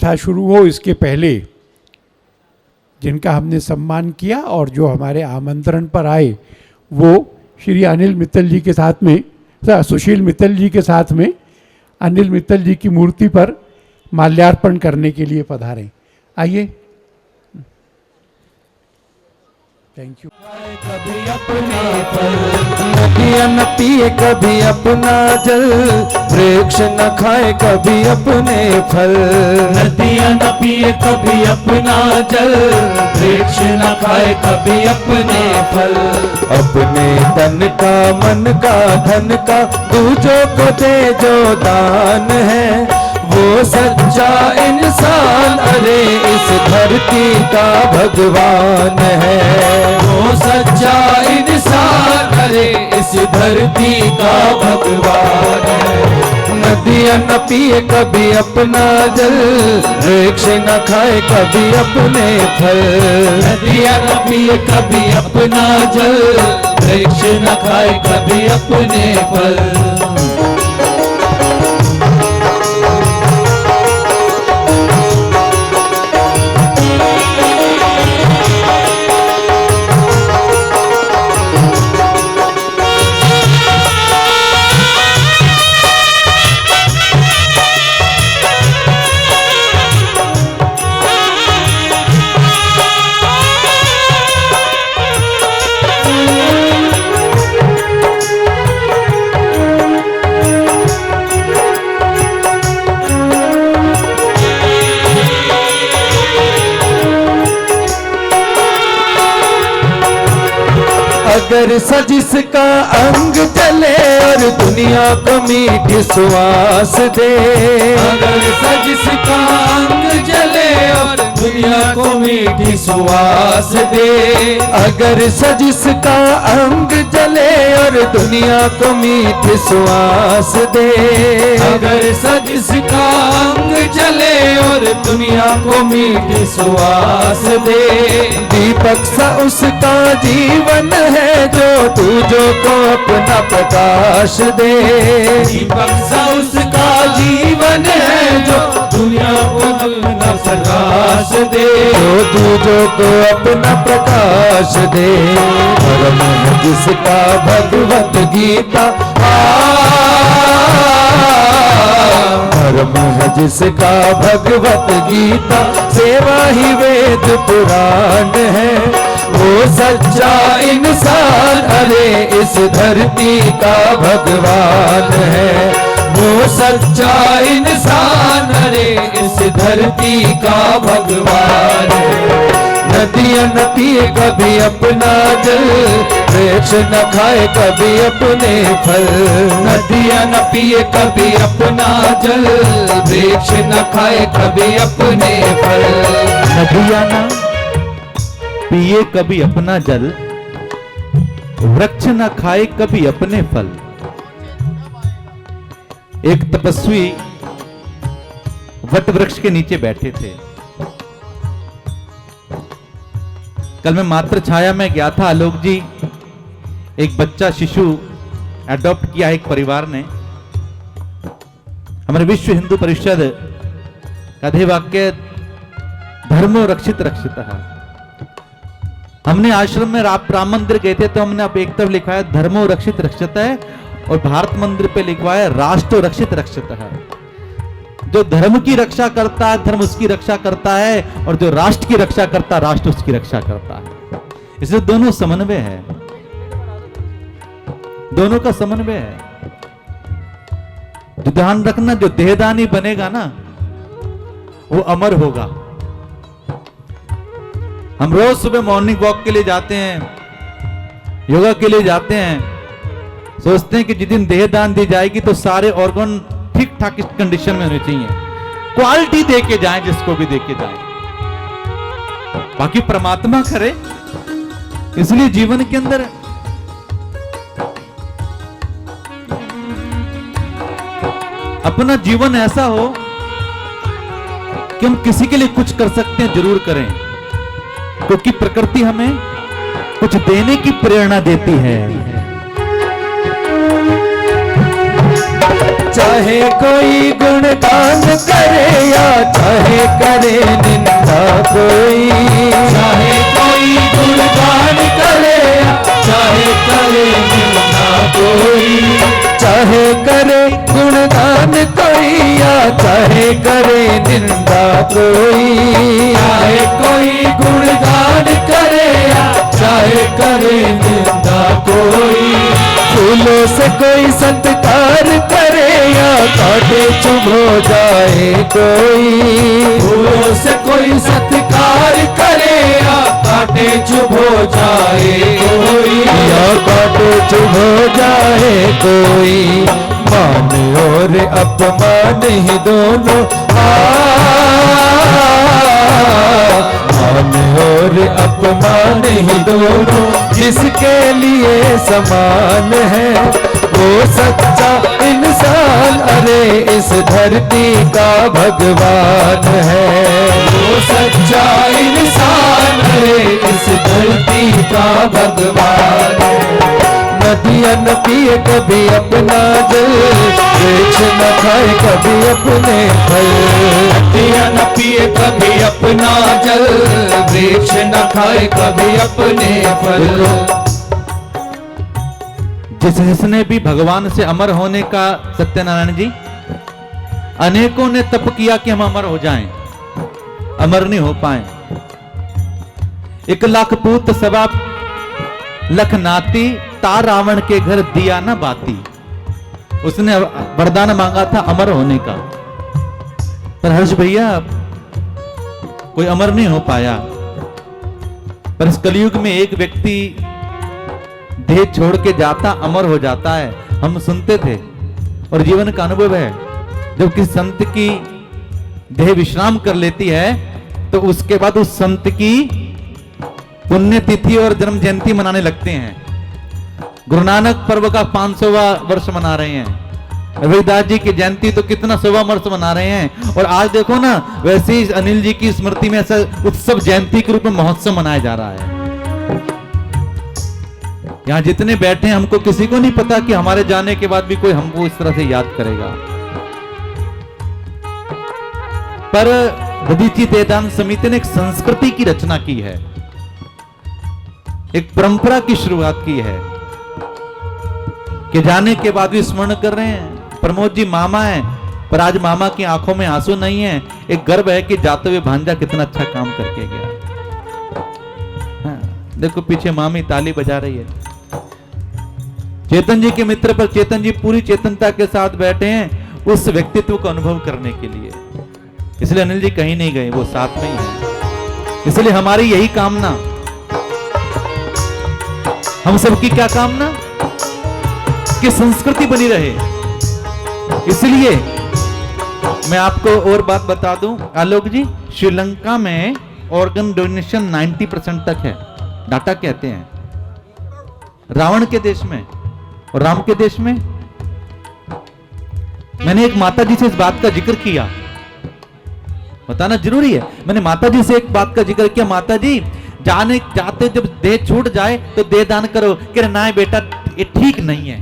कथा शुरू हो इसके पहले जिनका हमने सम्मान किया और जो हमारे आमंत्रण पर आए वो श्री अनिल मित्तल जी के साथ में, सुशील मित्तल जी के साथ में अनिल मित्तल जी की मूर्ति पर माल्यार्पण करने के लिए पधारें। आइए। Thank you. कभी अपने फल नदियाँ न पिए कभी अपना जल, वृक्ष न खाए कभी अपने फल। नदियाँ न पिए कभी अपना जल, वृक्ष न खाए कभी अपने फल। अपने तन का मन का धन का दूजों को दे जो दान है, वो सच्चा इंसान अरे इस धरती का भगवान है। वो सच्चा इंसान अरे इस धरती का भगवान है। नदियाँ न पिए कभी अपना जल, वृक्ष न खाए कभी अपने फल। नदियाँ न पिए कभी अपना जल, वृक्ष न खाए कभी अपने फल। अगर सजिस का अंग जले और दुनिया को मीठी सुवास दे, अगर सजिस का अंग जले और दुनिया को मीठी सुवास दे। अगर सजिस का अंग जले और दुनिया को मीठी सुवास दे। अगर सजिस का अंग जले और दुनिया को मीठी सुवास दे। दीपक सा उसका जीवन है जो तुझो को अपना प्रकाश दे। दीपक सा उसका जीवन है जो दुनिया को अपना प्रकाश दे। जो तुझो को अपना प्रकाश दे। धर्म है जिसका भगवत गीता, धर्म है जिसका भगवत गीता, सेवा ही वेद पुराण है। वो सच्चा इंसान अरे इस धरती का भगवान है। वो सच्चा इंसान अरे इस धरती का भगवान है। नदियाँ न पिए कभी अपना जल, वृक्ष न खाए कभी अपने फल। नदियाँ न पिए कभी अपना जल, वृक्ष न खाए कभी अपने फल। नदियाँ न पिए कभी अपना जल, वृक्ष न खाए कभी अपने फल। एक तपस्वी वट वृक्ष के नीचे बैठे थे। कल मैं मात्र छाया में गया था आलोक जी, एक बच्चा शिशु एडॉप्ट किया एक परिवार ने। हमारे विश्व हिंदू परिषद का ध्येयवाक्य धर्मो रक्षित रक्षितः। हमने आश्रम में राम मंदिर गए थे तो हमने अब एक तरफ लिखा है धर्मो रक्षित रक्षितः और भारत मंदिर पे लिखवा है राष्ट्र रक्षित रक्षितः। जो धर्म की रक्षा करता है धर्म उसकी रक्षा करता है, और जो राष्ट्र की रक्षा करता है राष्ट्र उसकी रक्षा करता है। इसलिए दोनों समन्वय है, दोनों का समन्वय है। जो ध्यान रखना, जो देहदानी बनेगा ना वो अमर होगा। हम रोज सुबह मॉर्निंग वॉक के लिए जाते हैं, योगा के लिए जाते हैं, सोचते हैं कि जिस दिन देहदान दी जाएगी तो सारे ऑर्गन ठीक ठाक इस कंडीशन में होने चाहिए, क्वालिटी दे के जाए, जिसको भी दे के जाए, बाकी परमात्मा करे। इसलिए जीवन के अंदर अपना जीवन ऐसा हो कि हम किसी के लिए कुछ कर सकते हैं, जरूर करें, क्योंकि प्रकृति हमें कुछ देने की प्रेरणा देती है। चाहे कोई गुणगान करे या चाहे करे निंदा कोई, चाहे कोई गुणगान करे चाहे करे निंदा कोई, चाहे करे गुणगान कोई या चाहे करे निंदा कोई, चाहे कोई गुणगान करे चाहे करे निंदा कोई, फूलों से कोई सत्कार करे या कांटे चुभो जाए कोई, फूलों से कोई सत्कार करे या कांटे चुभो जाए कोई, या कांटे चुभो जाए कोई, मान और अपमान ही दोनों मान और अपमान ही दोनों जिसके लिए समान है, वो सच्चा इंसान अरे इस धरती का भगवान है, वो सच्चा इंसान है इस धरती का भगवान है। नदियाँ न पिए कभी अपना जल, वृक्ष न खाए कभी अपने फल, नदियाँ न पिए कभी अपना जल, वृक्ष न खाए कभी अपने फल। जिसने भी भगवान से अमर होने का, सत्यनारायण जी, अनेकों ने तप किया कि हम अमर हो जाएं, अमर नहीं हो पाए। 1 लाख पूत सवा लख नाती, ता रावण के घर दिया न बाती। उसने वरदान मांगा था अमर होने का, पर हर्ष भैया कोई अमर नहीं हो पाया। पर इस कलयुग में एक व्यक्ति देह छोड़ के जाता अमर हो जाता है, हम सुनते थे और जीवन का अनुभव है। जब किसी संत की देह विश्राम कर लेती है तो उसके बाद उस संत की पुण्यतिथि और जन्म जयंती मनाने लगते हैं। गुरु नानक पर्व का 500वां वर्ष मना रहे हैं, रविदास जी की जयंती तो कितना 100वां वर्ष मना रहे हैं। और आज देखो ना, वैसे ही अनिल जी की स्मृति में ऐसा उत्सव जयंती के रूप में महोत्सव मनाया जा रहा है। यहां जितने बैठे हैं हमको किसी को नहीं पता कि हमारे जाने के बाद भी कोई हमको इस तरह से याद करेगा। पर दधीची वेदांत समिति ने एक संस्कृति की रचना की है, एक परंपरा की शुरुआत की है कि जाने के बाद भी स्मरण कर रहे हैं। प्रमोद जी मामा है, पर आज मामा की आंखों में आंसू नहीं है। एक गर्व है कि जाते हुए भांजा कितना अच्छा काम करके गया। हाँ, देखो पीछे मामी ताली बजा रही है। चेतन जी के मित्र पर चेतन जी पूरी चेतनता के साथ बैठे हैं उस व्यक्तित्व को अनुभव करने के लिए। इसलिए अनिल जी कहीं नहीं गए, वो साथ में ही है। इसलिए हमारी यही कामना, हम सबकी क्या कामना, कि संस्कृति बनी रहे। इसलिए मैं आपको और बात बता दूं, आलोक जी, श्रीलंका में ऑर्गन डोनेशन 90% तक है, डाटा कहते हैं। रावण के देश में और राम के देश में, मैंने एक माता जी से इस बात का जिक्र किया, बताना जरूरी है। मैंने माता जी से एक बात का जिक्र किया, माता जी जाते जब देह छूट जाए तो देह दान करो। कह रहे ना बेटा ये ठीक नहीं है।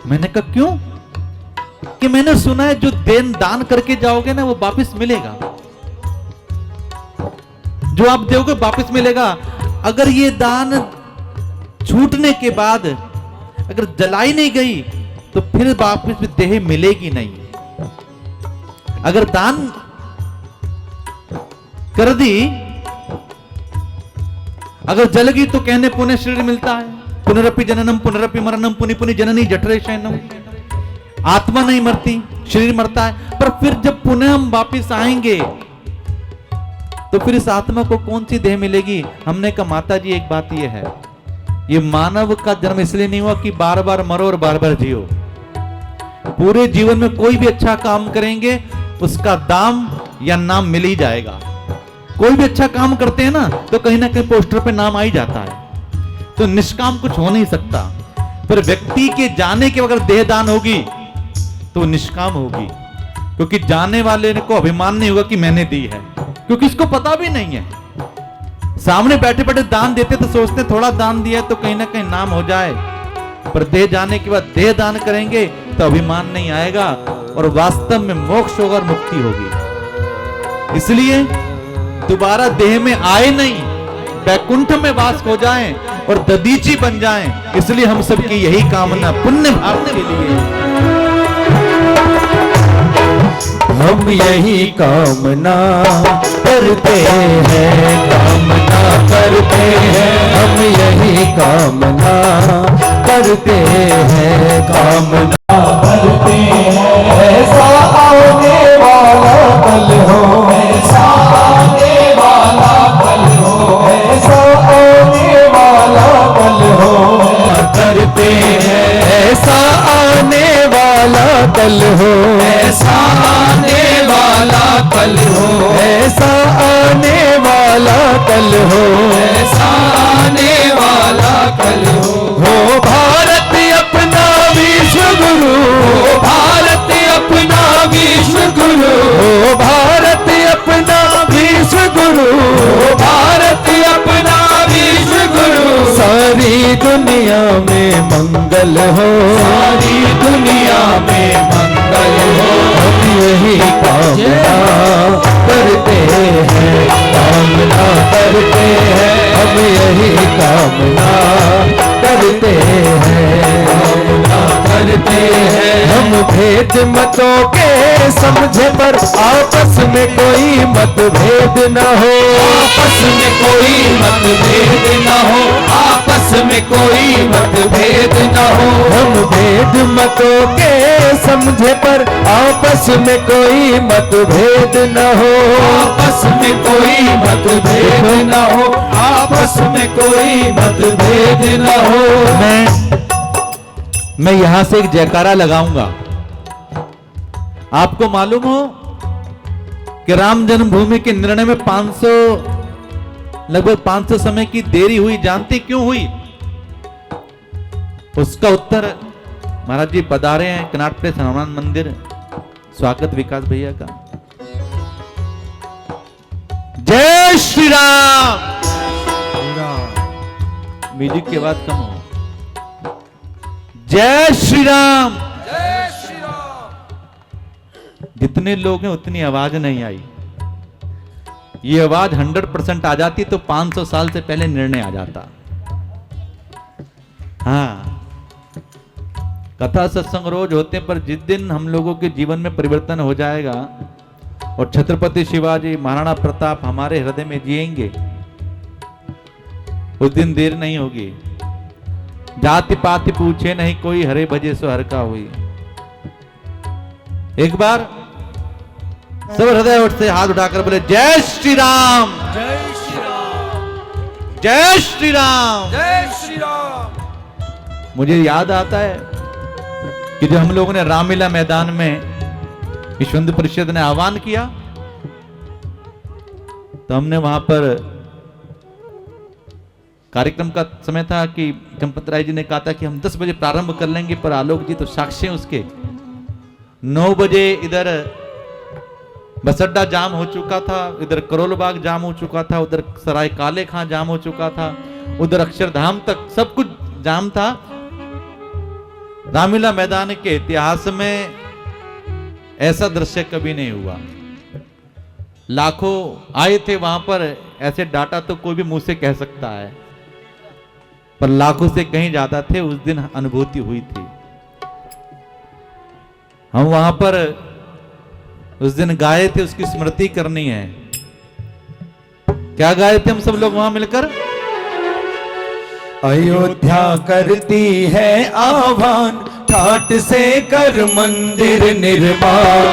मैंने कहा क्यों? कि मैंने सुना है जो देन दान करके जाओगे ना वो वापस मिलेगा, जो आप दोगे वापस मिलेगा। अगर ये दान छूटने के बाद अगर जलाई नहीं गई तो फिर वापस देह मिलेगी नहीं। अगर दान कर दी, अगर जल गई तो कहने पुण्य शरीर मिलता है। पुनरपि जननम पुनरपि मरणम पुनि पुनि जननी जठरे शयनम। आत्मा नहीं मरती, शरीर मरता है। पर फिर जब पुनः हम वापिस आएंगे तो फिर इस आत्मा को कौन सी देह मिलेगी? हमने कहा माता जी एक बात यह है, ये मानव का जन्म इसलिए नहीं हुआ कि बार बार मरो और बार बार जियो। पूरे जीवन में कोई भी अच्छा काम करेंगे उसका दाम या नाम मिल ही जाएगा। कोई भी अच्छा काम करते हैं ना तो कहीं ना कहीं पोस्टर पे नाम आ ही जाता है। तो निष्काम कुछ हो नहीं सकता। पर व्यक्ति के जाने के अगर देह दान होगी तो निष्काम होगी, क्योंकि जाने वाले को अभिमान नहीं होगा कि मैंने दी है, क्योंकि इसको पता भी नहीं है। सामने बैठे बैठे दान देते तो सोचते थोड़ा दान दिया तो कहीं ना कहीं नाम हो जाए, पर देह जाने के बाद देह दान करेंगे तो अभिमान नहीं आएगा और वास्तव में मोक्ष होगा और मुक्ति होगी। इसलिए दोबारा देह में आए नहीं, वैकुंठ में वास हो जाएं और ददीची बन जाएं। इसलिए हम सबकी यही कामना पुण्य भाव के लिए, हम यही कामना करते हैं, कामना करते हैं, हम यही कामना करते हैं, कामना करते हैं। ऐसा आने वाला पल हो, ऐसा आने वाला पल हो, ऐसा आने वाला पल हो, करते हैं। ऐसा आने वाला पल हो, ऐसा आने वाला पल हो, ऐसा आने वाला पल हो, ऐसा आने वाला पल हो भारत अपना विश्व गुरु, हो भारत अपना विश्व गुरु, हो भारत अपना विश्व गुरु, हो भारत अपना विश्व गुरु। सारी दुनिया में मंगल हो, सारी दुनिया में मंगल हो, हम यही कामना करते हैं, कामना करते हैं, हम यही कामना करते हैं, कामना करते हैं। हम भेद मतों के समझे पर आपस में कोई मतभेद न हो, आपस में कोई मतभेद न हो, आपस में कोई मतभेद न हो। हम भेद मतों के समझे पर आपस में कोई मतभेद न हो, आपस में कोई मतभेद न हो, आपस में कोई मतभेद न हो। मैं यहां से एक जयकारा लगाऊंगा। आपको मालूम हो कि राम जन्मभूमि के निर्णय में लगभग 500 समय की देरी हुई। जानते क्यों हुई? उसका उत्तर महाराज जी पधारे हैं कनाट प्लेस हनुमान मंदिर। स्वागत विकास भैया का। जय श्री राम। म्यूजिक की आवाज कम हो। जय श्री राम। जय श्री राम। जितने लोग हैं उतनी आवाज नहीं आई। ये आवाज 100% आ जाती तो 500 साल से पहले निर्णय आ जाता। हाँ, कथा सत्संग रोज होते, पर जिस दिन हम लोगों के जीवन में परिवर्तन हो जाएगा और छत्रपति शिवाजी महाराणा प्रताप हमारे हृदय में जिएंगे, उस दिन देर नहीं होगी। जाति पाति पूछे नहीं कोई, हरे भजे सो हर का हुई। एक बार सब हृदय उठ से हाथ उठाकर बोले जय श्री राम। जय श्री राम। जय श्री राम। जय श्री राम। मुझे याद आता है कि जब हम लोगों ने रामलीला मैदान में विश्व हिंदू परिषद ने आह्वान किया तो हमने वहां पर कार्यक्रम का समय था कि चंपत राय जी ने कहा था कि हम 10 बजे प्रारंभ कर लेंगे, पर आलोक जी तो साक्षी हैं उसके। 9 बजे इधर बस अड्डा जाम हो चुका था, इधर करोल बाग जाम हो चुका था, उधर सराय काले खां जाम हो चुका था, उधर अक्षरधाम तक सब कुछ जाम था। रामलीला मैदान के इतिहास में ऐसा दृश्य कभी नहीं हुआ। लाखों आए थे वहां पर। ऐसे डाटा तो कोई भी मुंह से कह सकता है, पर लाखों से कहीं ज्यादा थे। उस दिन अनुभूति हुई थी। हम वहां पर उस दिन गाए थे, उसकी स्मृति करनी है। क्या गाए थे हम सब लोग वहां मिलकर? अयोध्या करती है आह्वान, ठाट से कर मंदिर निर्माण।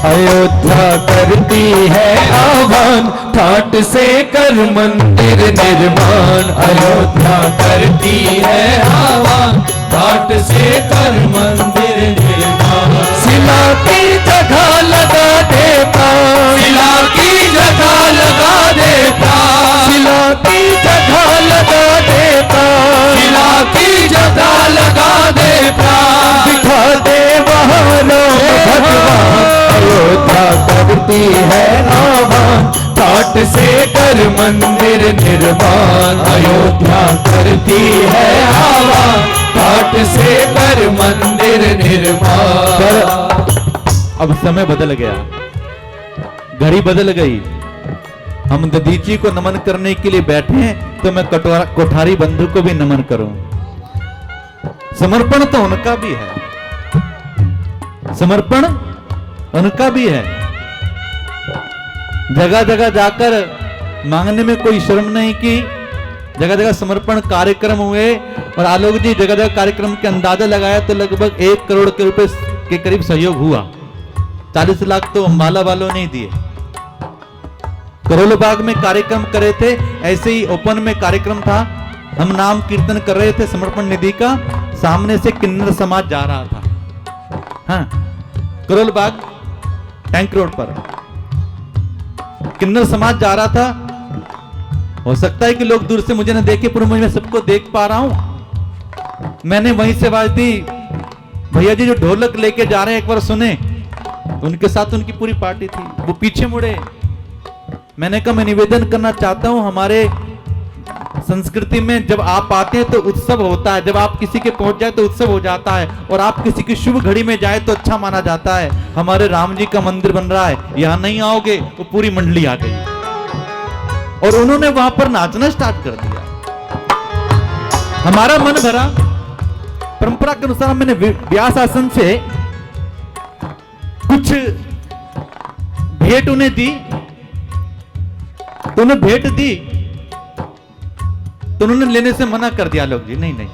अयोध्या करती है आह्वान, ठाट से कर मंदिर निर्माण। अयोध्या करती है आह्वान, ठाट से कर मंदिर निर्माण। शिला की जगह लगा दे प्राण, शिला की जगह लगा दे प्राण, शिला की जगह लगा दे प्राण, शिला की जगह लगा दे प्राण। दिखा दे वहाँ राम भगवान। अयोध्या करती है आह्वान, ठाट से कर मंदिर निर्माण, अयोध्या करती है आवाज, घाट से कर मंदिर निर्माण। अब समय बदल गया, घड़ी बदल गई। हम दधीची को नमन करने के लिए बैठे तो मैं कोठारी बंधु को भी नमन करूं। समर्पण तो उनका भी है, समर्पण उनका भी है। जगह जगह जाकर मांगने में कोई शर्म नहीं की। जगह जगह समर्पण कार्यक्रम हुए और आलोक जी जगह जगह कार्यक्रम के अंदाजा लगाया तो लगभग 1 करोड़ के रुपए के करीब सहयोग हुआ। 40 लाख तो अंबाला वालों ने दिए। करोल बाग में कार्यक्रम करे थे, ऐसे ही ओपन में कार्यक्रम था। हम नाम कीर्तन कर रहे थे समर्पण निधि का, सामने से किन्नर समाज जा रहा था। हाँ, करोल बाग टैंक रोड पर किन्नर समाज जा रहा था। हो सकता है कि लोग दूर से मुझे न देखे, पर मैं सबको देख पा रहा हूं। मैंने वहीं से आवाज दी, भैया जी जो ढोलक लेके जा रहे हैं एक बार सुने। उनके साथ उनकी पूरी पार्टी थी। वो पीछे मुड़े। मैंने कहा मैं निवेदन करना चाहता हूं, हमारे संस्कृति में जब आप आते हैं तो उत्सव होता है, जब आप किसी के पहुंच जाए तो उत्सव हो जाता है, और आप किसी की शुभ घड़ी में जाए तो अच्छा माना जाता है। हमारे राम जी का मंदिर बन रहा है, यहां नहीं आओगे। वो पूरी मंडली आ गई और उन्होंने वहां पर नाचना स्टार्ट कर दिया। हमारा मन भरा। परंपरा के अनुसार मैंने व्यास आसन से कुछ भेंट उन्हें दी, तो उन्हें भेंट दी तो उन्होंने लेने से मना कर दिया। लोग जी नहीं नहीं,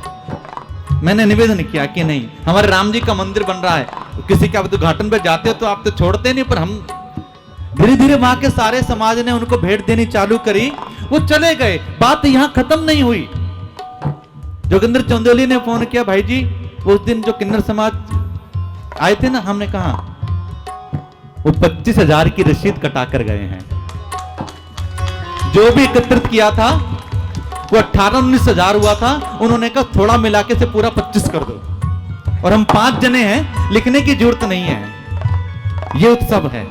मैंने निवेदन किया कि नहीं, हमारे राम जी का मंदिर बन रहा है, किसी के आप तो घाटन पे जाते हो तो आप तो छोड़ते नहीं, पर हम धीरे धीरे वहां के सारे समाज ने उनको भेंट देनी चालू करी। वो चले गए, बात यहां खत्म नहीं हुई। जोगिंदर चंदोली ने फोन किया, भाई जी उस दिन जो किन्नर समाज आए थे ना, हमने कहा वो 25,000 की रसीद कटा कर गए हैं। जो भी एकत्रित किया था वो 18-19 हजार हुआ था। उन्होंने कहा थोड़ा मिला के से पूरा 25 कर दो, और हम 5 जने हैं, लिखने की जरूरत नहीं है। ये उत्सव है,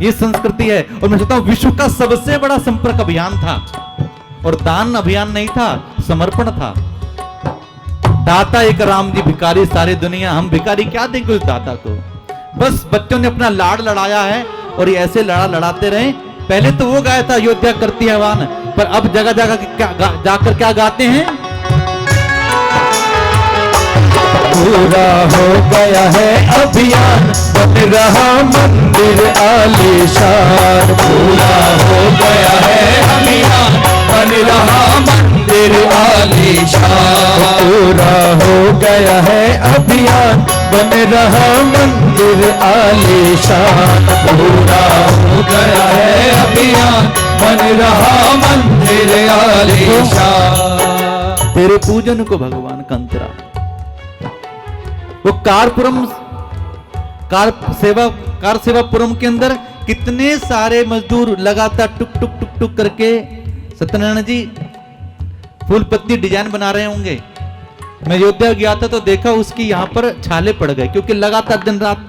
ये संस्कृति है। और मैं सोचता हूं विश्व का सबसे बड़ा संपर्क अभियान था, और दान अभियान नहीं था, समर्पण था। दाता एक राम जी, भिखारी सारी दुनिया। हम भिखारी क्या देंगे उस दाता को? बस बच्चों ने अपना लाड़ लड़ाया है और ये ऐसे लड़ाते रहे। पहले तो वो गाया था अयोध्या करती है आह्वान, पर अब जगह जगह जाकर क्या गाते हैं? पूरा हो गया है अभियान, बन रहा मंदिर आलीशान। पूरा हो गया है अभियान, बन रहा मंदिर आलीशान। पूरा हो गया है अभियान, बन रहा मंदिर आलीशान। पूरा हो गया है अभियान, बन रहा मंदिर आलीशान। तेरे पूजन को भगवान कंतरा। वो कार सेवापुरम के अंदर कितने सारे मजदूर लगातार टुक टुक टुक टुक करके सत्यनारायण जी फूल पत्ती डिजाइन बना रहे होंगे। मैं अयोध्या गया था तो देखा उसकी यहां पर छाले पड़ गए, क्योंकि लगातार दिन रात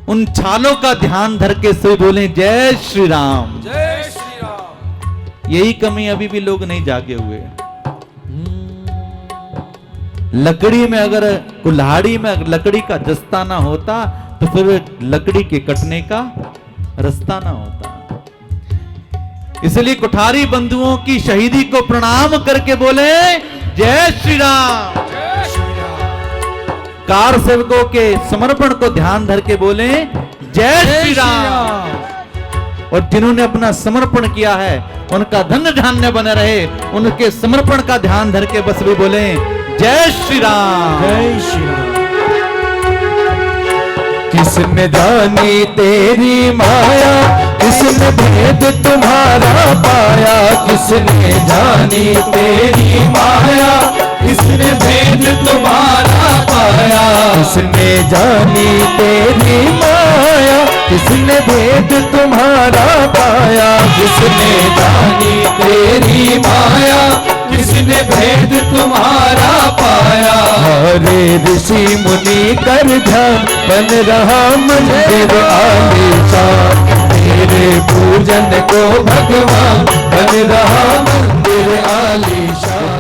उन छालों का ध्यान धर के सभी बोले जय श्री राम, जय श्री राम। यही कमी अभी भी लोग नहीं जागे हुए। लकड़ी में अगर कुल्हाड़ी में अगर लकड़ी का जस्ता ना होता तो फिर लकड़ी के कटने का रास्ता ना होता। इसलिए कुठारी बंधुओं की शहीदी को प्रणाम करके बोले जय श्री राम। कार सेवकों के समर्पण को ध्यान धर के बोले जय श्री राम। और जिन्होंने अपना समर्पण किया है उनका धन धान्य बने रहे, उनके समर्पण का ध्यान धर के बस भी बोले जय श्री राम, जय श्री राम। किसने जानी तेरी माया, किसने भेद तुम्हारा पाया। किसने जानी तेरी माया, किसने भेद तुम्हारा पाया। किसने जानी तेरी माया, किसने भेद तुम्हारा पाया। किसने जानी तेरी माया, किसने भेद तुम्हारा पाया। हरे ऋषि मुनि कर ध्यान, बन रहा मंदिर आलीशान। मेरे पूजन को भगवान बन रहा मंदिर आलीशान।